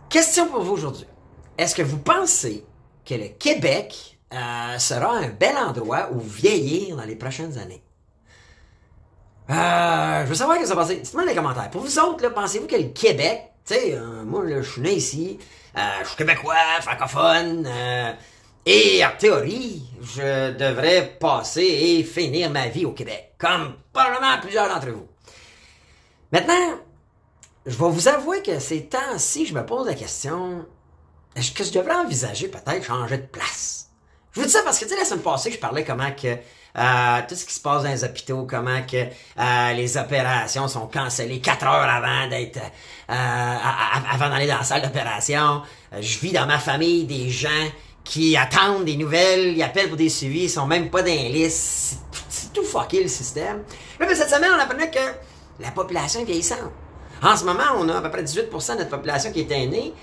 Question pour vous aujourd'hui. Est-ce que vous pensez que le Québec sera un bel endroit où vieillir dans les prochaines années? Je veux savoir ce que ça passe. Dites-moi dans les commentaires. Pour vous autres, pensez-vous que le Québec, tu sais, moi, là, je suis né ici, je suis québécois, francophone, et en théorie, je devrais passer et finir ma vie au Québec, comme probablement plusieurs d'entre vous. Maintenant, je vais vous avouer que ces temps-ci, je me pose la question, est-ce que je devrais envisager peut-être changer de place? Je vous dis ça parce que, tu sais, la semaine passée, je parlais comment que tout ce qui se passe dans les hôpitaux, comment que les opérations sont cancellées 4 heures avant d'être avant d'aller dans la salle d'opération. Je vis dans ma famille des gens qui attendent des nouvelles, ils appellent pour des suivis, ils sont même pas dans les listes. C'est tout fucké le système. Là, mais cette semaine, on apprenait que la population est vieillissante. En ce moment, on a à peu près 18% de notre population qui est aînée.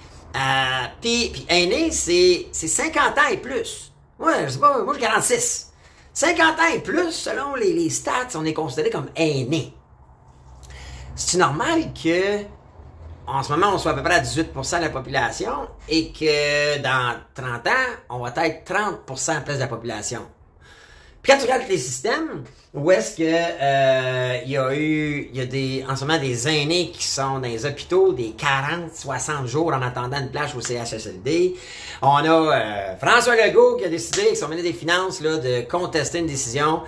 Puis aîné, c'est 50 ans et plus. Ouais, je sais pas, moi j'ai 46. 50 ans et plus, selon les stats, on est considéré comme aîné. C'est normal que, en ce moment, on soit à peu près à 18% de la population et que dans 30 ans, on va être 30% plus de la population. Puis quand tu regardes les systèmes, où est-ce que il y a des, en ce moment, des aînés qui sont dans les hôpitaux des 40, 60 jours en attendant une plage au CHSLD. On a François Legault qui a décidé, avec son ministre des Finances, là, de contester une décision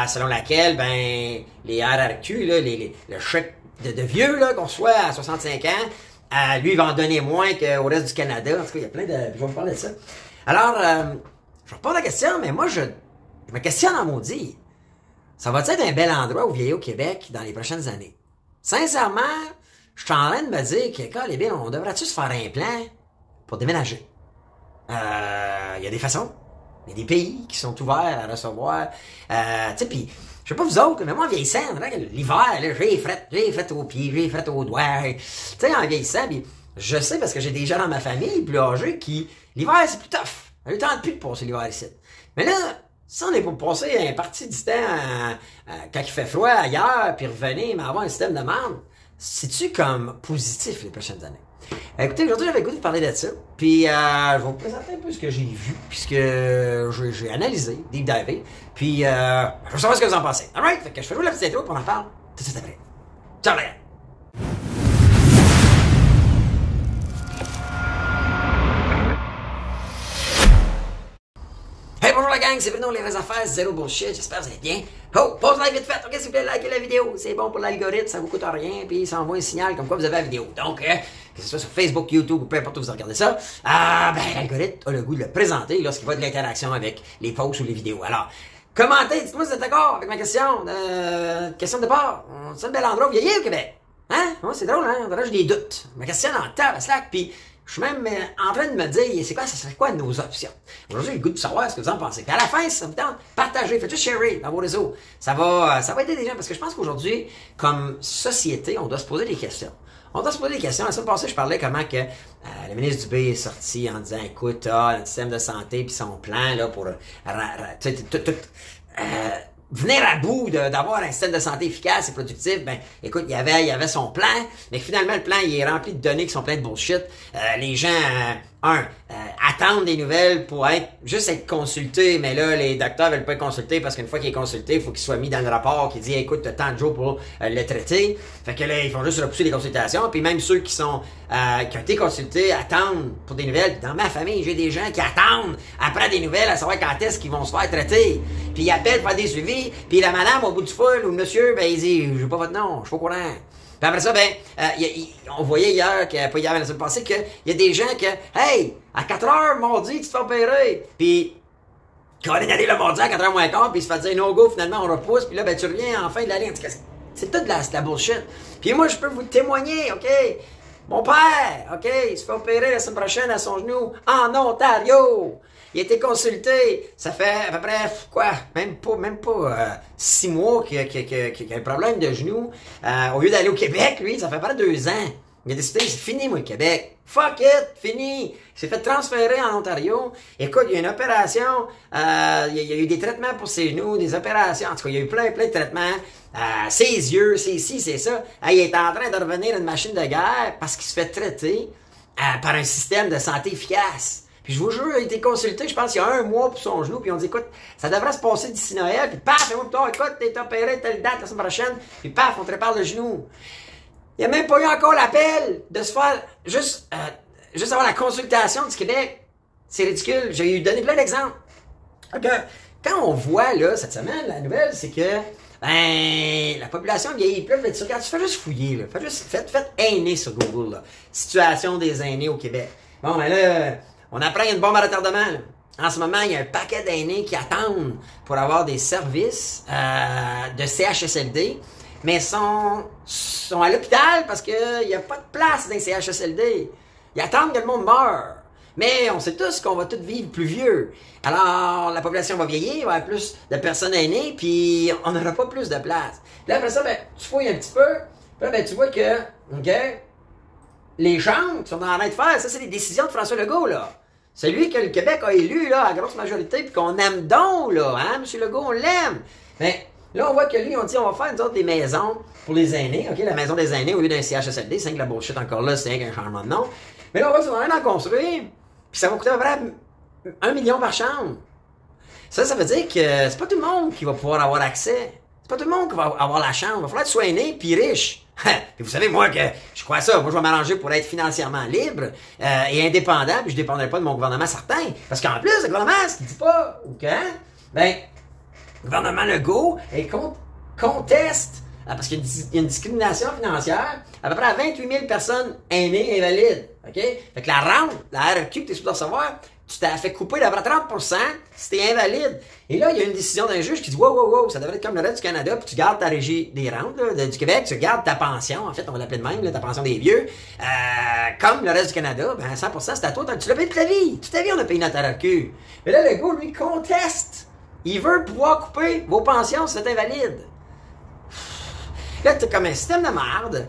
selon laquelle, ben, les RRQ, là, le chèque de vieux là qu'on reçoit à 65 ans, lui, il va en donner moins qu'au reste du Canada. En tout cas, il y a plein de... Je vais vous parler de ça. Alors, je repose la question, mais moi, je me questionne en maudit. Ça va être un bel endroit où vieillir au Québec dans les prochaines années? Sincèrement, je suis en train de me dire que, quand les on devrait-tu se faire un plan pour déménager? Il y a des façons. Il y a des pays qui sont ouverts à recevoir. Tu sais, puis, je sais pas vous autres, mais moi, en vieillissant, l'hiver, là, j'ai fait aux pieds, j'ai fait aux doigts. Tu sais, en vieillissant, puis je sais parce que j'ai des gens dans ma famille plus âgés qui, l'hiver, c'est plus tough. On a eu le temps de plus de passer l'hiver ici. Mais là, si on est pour passer un parti du temps quand il fait froid ailleurs, puis revenir, mais avoir un système de marde, c'est-tu comme positif les prochaines années? Écoutez, aujourd'hui, j'avais le goût de parler de ça, puis je vais vous présenter un peu ce que j'ai vu, puis ce que j'ai analysé, deep divé, puis je veux savoir ce que vous en pensez. Alright, fait que je fais jouer la petite intro, puis on en parle tout de suite après. Ciao, les gars! Bonjour la gang, c'est Bruno, les vraies affaires, zéro bullshit, j'espère que vous allez bien. Oh, pause like vite fait, ok, s'il vous plaît, likez la vidéo, c'est bon pour l'algorithme, ça vous coûte rien, puis ça envoie un signal comme quoi vous avez la vidéo. Donc, que ce soit sur Facebook, YouTube ou peu importe où vous regardez ça, ben l'algorithme a le goût de le présenter lorsqu'il va y avoir de l'interaction avec les posts ou les vidéos. Alors, commentez, dites-moi si vous êtes d'accord avec ma question, question de départ, c'est un bel endroit où vieillir au Québec. Hein? Ouais, c'est drôle, hein? J'ai des doutes. Ma question en terre, Slack, puis je suis même en train de me dire, ça serait quoi nos options? Aujourd'hui, j'ai le goût de savoir ce que vous en pensez. Puis à la fin, si ça vous tente, partagez, faites juste share dans vos réseaux. Ça va aider des gens parce que je pense qu'aujourd'hui, comme société, on doit se poser des questions. On doit se poser des questions. La semaine passée, je parlais comment que le ministre Dubé est sorti en disant, écoute, notre système de santé puis son plan là pour venir à bout d'avoir un système de santé efficace et productif, ben, écoute, il y avait son plan, mais finalement, le plan, il est rempli de données qui sont pleines de bullshit. Les gens, attendent des nouvelles pour juste être consultés, mais là, les docteurs veulent pas être consultés parce qu'une fois qu'il est consulté, il faut qu'il soit mis dans le rapport qui dit, écoute, t'as tant de jours pour le traiter. Fait que là, ils font juste repousser les consultations, puis même ceux qui ont été consultés attendent pour des nouvelles. Dans ma famille, j'ai des gens qui attendent après des nouvelles à savoir quand est-ce qu'ils vont se faire traiter. Puis ils appellent pour faire des suivis, puis la madame au bout du fil ou le monsieur, ben il dit, j'ai pas votre nom, je suis pas au courant. Puis après ça, ben, on voyait hier, pas hier, mais la semaine passée, qu'il y a des gens que, hey, à 4 heures, mardi, tu te fais opérer. Puis, quand on est allé le mardi à 4 heures moins quart, puis il se fait dire no go, finalement, on repousse, puis là, ben, tu reviens en fin de la ligne. C'est tout de la bullshit. Puis moi, je peux vous témoigner, OK? Mon père, OK, il se fait opérer la semaine prochaine à son genou en Ontario. Il a été consulté. Ça fait à peu près, quoi, même pas 6 mois qu'il a un problème de genou. Au lieu d'aller au Québec, lui, ça fait à peu près 2 ans. Il a décidé, c'est fini, moi, le Québec. Fuck it, fini. Il s'est fait transférer en Ontario. Écoute, il y a une opération, il y a eu des traitements pour ses genoux, des opérations. En tout cas, il y a eu plein de traitements. Ses yeux, c'est ci, c'est ça. Il est en train de revenir à une machine de guerre parce qu'il se fait traiter par un système de santé efficace. Puis je vous jure, il a été consulté, je pense, il y a un mois pour son genou, puis on dit, écoute, ça devrait se passer d'ici Noël, puis paf, un mois plus tard, écoute, t'es opéré telle date la semaine prochaine, puis paf, on te répare le genou. Il n'y a même pas eu encore l'appel de se faire juste avoir la consultation du Québec. C'est ridicule. J'ai eu donné plein d'exemples. Quand on voit, là, cette semaine, la nouvelle, c'est que, la population vieillit plus. Tu regardes, tu fais juste fouiller, là. Faites aînés sur Google, là. Situation des aînés au Québec. Bon, ben là, on apprend qu'il y a une bombe à retardement, là. En ce moment, il y a un paquet d'aînés qui attendent pour avoir des services de CHSLD, mais sont à l'hôpital parce qu'il n'y a pas de place dans les CHSLD. Ils attendent que le monde meure. Mais on sait tous qu'on va tous vivre plus vieux. Alors, la population va vieillir, il va y avoir plus de personnes aînées, puis on n'aura pas plus de place. Puis là, après ça, ben, tu fouilles un petit peu, puis là, ben, tu vois que, les chambres qui sont en train de faire, ça, c'est des décisions de François Legault, là. C'est lui que le Québec a élu, là, à grosse majorité, puis qu'on aime donc, là, hein, M. Legault, on l'aime. Mais là, on voit que lui, on dit, on va faire, nous autres, des maisons pour les aînés, la maison des aînés, au lieu d'un CHSLD, c'est que la bullshit encore là, c'est un changement de nom. Mais là, on va se en construire, puis ça va coûter à peu près 1 million par chambre. Ça veut dire que c'est pas tout le monde qui va pouvoir avoir accès. C'est pas tout le monde qui va avoir la chambre. Il va falloir que tu sois aîné puis riche. Puis vous savez, moi, que je crois ça. Moi, je vais m'arranger pour être financièrement libre et indépendant, puis je dépendrai pas de mon gouvernement certain. Parce qu'en plus, le gouvernement, ce qu'il dit pas, ben, le gouvernement Legault conteste, parce qu'il y a une discrimination financière, à peu près à 28 000 personnes aînées invalides. OK? Fait que la rente, la RQ que tu es supposé recevoir, tu t'as fait couper d'à peu près 30% si t'es invalide. Et là, il y a une décision d'un juge qui dit wow, ça devrait être comme le reste du Canada, puis tu gardes ta régie des rentes là, du Québec, tu gardes ta pension, en fait, on va l'appeler de même, là, ta pension des vieux, comme le reste du Canada, ben 100% c'est à toi, tu l'as payé toute ta vie. Toute ta vie, on a payé notre RQ. Mais là, le gars, lui, conteste. Il veut pouvoir couper vos pensions si vous êtes invalide. Là, t'as comme un système de merde.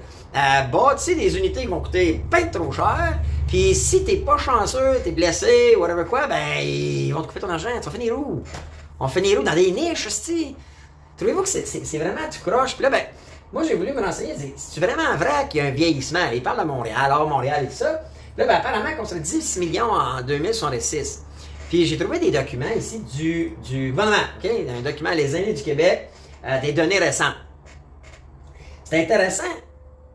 Bâtir des unités qui vont coûter bien trop cher. Puis si t'es pas chanceux, t'es blessé, whatever quoi, ben ils vont te couper ton argent. Tu vas finir où? On finit où? Dans des niches, hostie. Trouvez-vous que c'est vraiment tu croches? Puis là, ben, moi j'ai voulu me renseigner. C'est vraiment vrai qu'il y a un vieillissement. Il parle de Montréal, hors Montréal et tout ça. Puis là, ben, apparemment qu'on serait 10 millions en 2066. Puis j'ai trouvé des documents ici du gouvernement, OK? Un document Les aînés du Québec, des données récentes. C'est intéressant.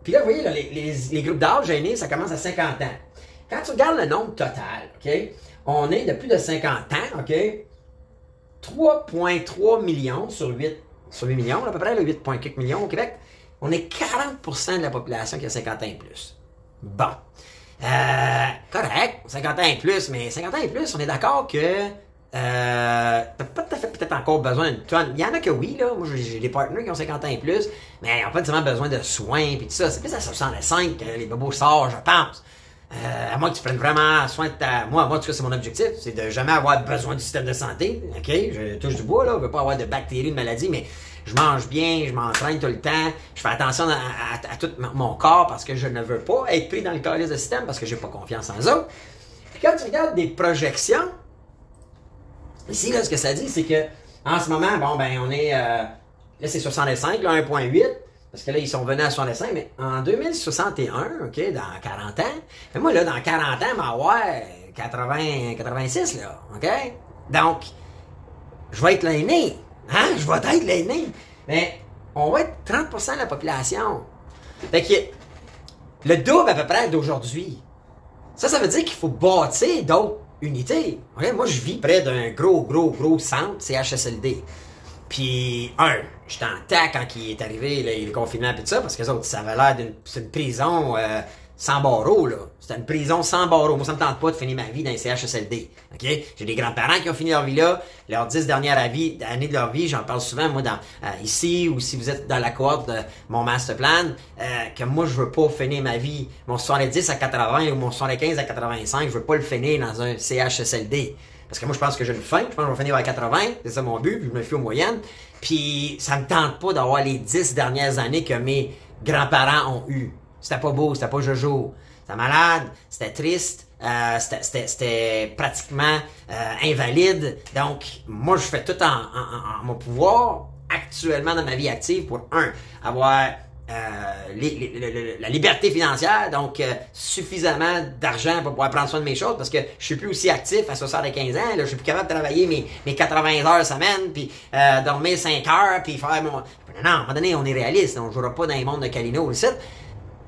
Puis là, vous voyez, là, les groupes d'âge aînés, ça commence à 50 ans. Quand tu regardes le nombre total, OK, on est de plus de 50 ans, OK, 3,3 millions sur 8 millions, à peu près, 8,4 millions au Québec. On est 40% de la population qui a 50 ans et plus. Bon. Correct, 50 ans et plus, mais 50 ans et plus, on est d'accord que t'as pas tout à fait peut-être encore besoin d'une tonne. Il y en a que oui, là. Moi, j'ai des partenaires qui ont 50 ans et plus, mais ils n'ont pas nécessairement besoin de soins et tout ça. C'est plus à 65 que les bobos sortent, je pense. À moins que tu prennes vraiment soin de ta... Moi, en tout cas, c'est mon objectif. C'est de jamais avoir besoin du système de santé. OK? Je touche du bois, là. Je veux pas avoir de bactéries, de maladies, mais je mange bien, je m'entraîne tout le temps. Je fais attention à tout mon corps parce que je ne veux pas être pris dans le calice de système parce que j'ai pas confiance en eux. Puis quand tu regardes des projections, ici, là, ce que ça dit, c'est que en ce moment, bon, ben, on est... là, c'est 65, là, 1,8. Parce que là, ils sont venus à 65, mais en 2061, OK, dans 40 ans, mais moi, là, dans 40 ans, m'en avoir 86, là, OK? Donc, je vais être l'aîné, hein? Je vais être l'aîné. Mais on va être 30% de la population. Fait que le double à peu près d'aujourd'hui. Ça veut dire qu'il faut bâtir d'autres unités. Okay? Moi, je vis près d'un gros centre CHSLD. Puis, j'étais en temps quand il est arrivé, là, le confinement et tout ça, parce que les autres, ça avait l'air d'une prison sans barreaux, là. C'était une prison sans barreaux. Moi, ça me tente pas de finir ma vie dans les CHSLD. OK? J'ai des grands-parents qui ont fini leur vie là. Leurs 10 dernières années de leur vie, j'en parle souvent, moi, ici, ou si vous êtes dans la cohorte de mon master plan, que moi, je veux pas finir ma vie, mon 70 à 80 ou mon 75 à 85, je veux pas le finir dans un CHSLD. Parce que moi, je pense que j'ai une fin. Je pense que je vais finir à 80. C'est ça mon but. Puis je me fie aux moyennes. Puis ça me tente pas d'avoir les 10 dernières années que mes grands-parents ont eues. C'était pas beau. C'était pas jojo. C'était malade. C'était triste. C'était pratiquement invalide. Donc, moi, je fais tout en mon pouvoir actuellement dans ma vie active pour, avoir la liberté financière, donc suffisamment d'argent pour pouvoir prendre soin de mes choses, parce que je suis plus aussi actif à 75 ans, là, je suis plus capable de travailler mes 80 heures semaine, puis dormir 5 heures, puis faire mon... Non, à un moment donné, on est réaliste, on ne jouera pas dans les mondes de Calino ici.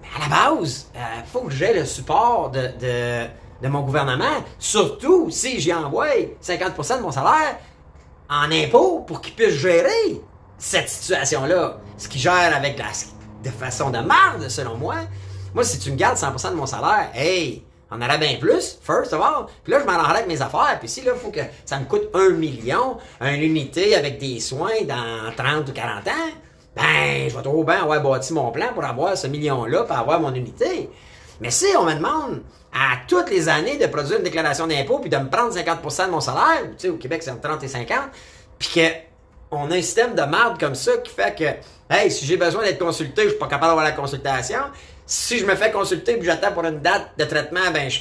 Mais à la base, faut que j'ai le support de mon gouvernement, surtout si j'y envoie 50% de mon salaire en impôts pour qu'ils puissent gérer cette situation-là. Ce qu'ils gèrent avec de façon de marde, selon moi. Moi, si tu me gardes 100% de mon salaire, hey, on aurait bien plus, first of all. Puis là, je m'en avec mes affaires. Puis si là, il faut que ça me coûte 1 million, une unité avec des soins dans 30 ou 40 ans, ben, je vais trop bien avoir bâti mon plan pour avoir ce million-là, pour avoir mon unité. Mais si on me demande à toutes les années de produire une déclaration d'impôt puis de me prendre 50% de mon salaire, tu sais, au Québec, c'est entre 30 et 50, puis qu'on a un système de marde comme ça qui fait que, hey, si j'ai besoin d'être consulté, je suis pas capable d'avoir la consultation. Si je me fais consulter puis j'attends pour une date de traitement, ben,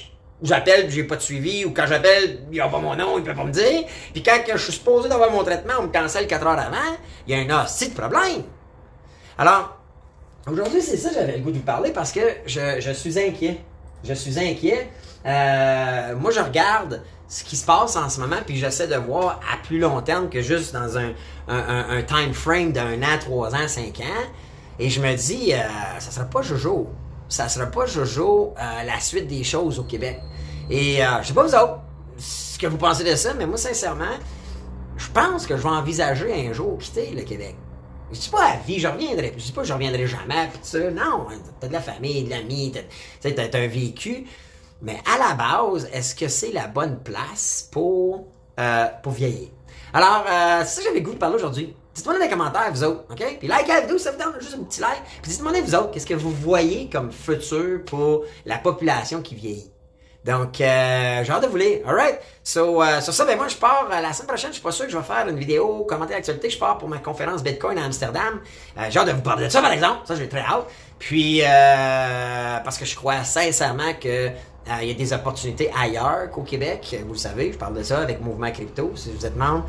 j'appelle puis j'ai pas de suivi, ou quand j'appelle, il a pas mon nom, il peut pas me dire. Puis quand je suis supposé d'avoir mon traitement, on me cancelle 4 heures avant, il y a un hostie de problème. Alors, aujourd'hui, c'est ça que j'avais le goût de vous parler parce que je suis inquiet. Je suis inquiet. Moi, je regarde ce qui se passe en ce moment puis j'essaie de voir à plus long terme que juste dans un time frame d'1 an, 3 ans, 5 ans. Et je me dis, ça sera pas Jojo. Ça sera pas Jojo la suite des choses au Québec. Et je sais pas vous autres ce que vous pensez de ça, mais moi, sincèrement, je pense que je vais envisager un jour quitter le Québec. Je dis pas à vie, je reviendrai. Je dis pas que je reviendrai jamais, pis tout ça. Non, t'as de la famille, de l'amis, t'as un vécu. Mais à la base, est-ce que c'est la bonne place pour vieillir? Alors, c'est ça que j'avais le goût de parler aujourd'hui. Dites-moi dans les commentaires, vous autres, OK? Puis likez la vidéo, ça vous donne juste un petit like. Puis dites-moi vous autres, qu'est-ce que vous voyez comme futur pour la population qui vieillit? Donc, j'ai hâte de vous lire. Alright? Sur ça, ben moi, je pars la semaine prochaine. Je suis pas sûr que je vais faire une vidéo commenter l'actualité. Je pars pour ma conférence Bitcoin à Amsterdam. J'ai hâte de vous parler de ça, par exemple. Ça, j'ai très hâte. Puis, parce que je crois sincèrement que il y a des opportunités ailleurs qu'au Québec. Vous le savez, je parle de ça avec Mouvement Crypto. Si vous êtes membre,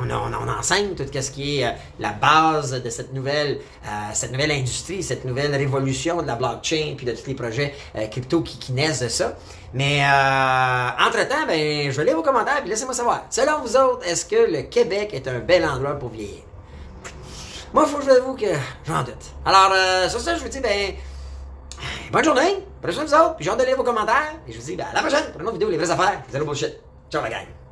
on enseigne tout ce qui est la base de cette nouvelle industrie, cette nouvelle révolution de la blockchain puis de tous les projets crypto qui naissent de ça. Mais entre-temps, ben, je vais lire vos commentaires puis laissez-moi savoir. Selon vous autres, est-ce que le Québec est un bel endroit pour vieillir? Moi, il faut que je vous avoue que j'en doute. Alors, sur ça, je vous dis, ben, bonne journée, prenez soin de vous autres, puis j'ai hâte de lire vos commentaires, et je vous dis, ben, à la prochaine pour une autre vidéo, les vraies affaires, zéro bullshit. Ciao la gang!